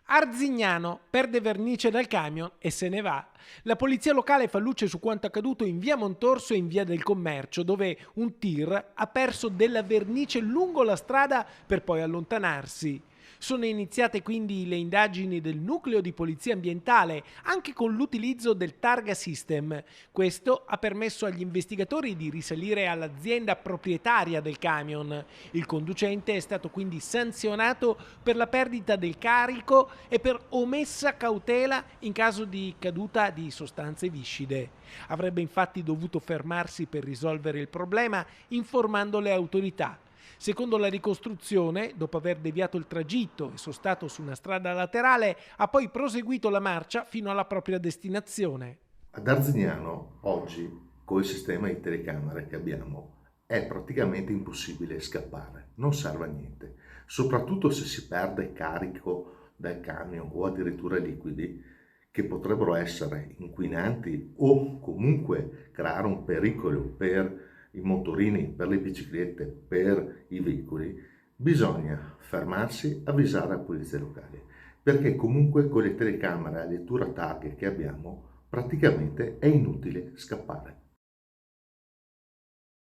Arzignano perde vernice dal camion e se ne va. La polizia locale fa luce su quanto accaduto in via Montorso e in via del Commercio, dove un tir ha perso della vernice lungo la strada per poi allontanarsi. Sono iniziate quindi le indagini del nucleo di polizia ambientale, anche con l'utilizzo del Targa System. Questo ha permesso agli investigatori di risalire all'azienda proprietaria del camion. Il conducente è stato quindi sanzionato per la perdita del carico e per omessa cautela in caso di caduta di sostanze viscide. Avrebbe infatti dovuto fermarsi per risolvere il problema informando le autorità. Secondo la ricostruzione, dopo aver deviato il tragitto e sostato su una strada laterale, ha poi proseguito la marcia fino alla propria destinazione. Ad Arzignano oggi, col sistema di telecamere che abbiamo, è praticamente impossibile scappare, non serve a niente, soprattutto se si perde carico dal camion o addirittura liquidi che potrebbero essere inquinanti o comunque creare un pericolo per i motorini, per le biciclette, per i veicoli. Bisogna fermarsi, avvisare la polizia locale, perché comunque con le telecamere a lettura targhe che abbiamo praticamente è inutile scappare.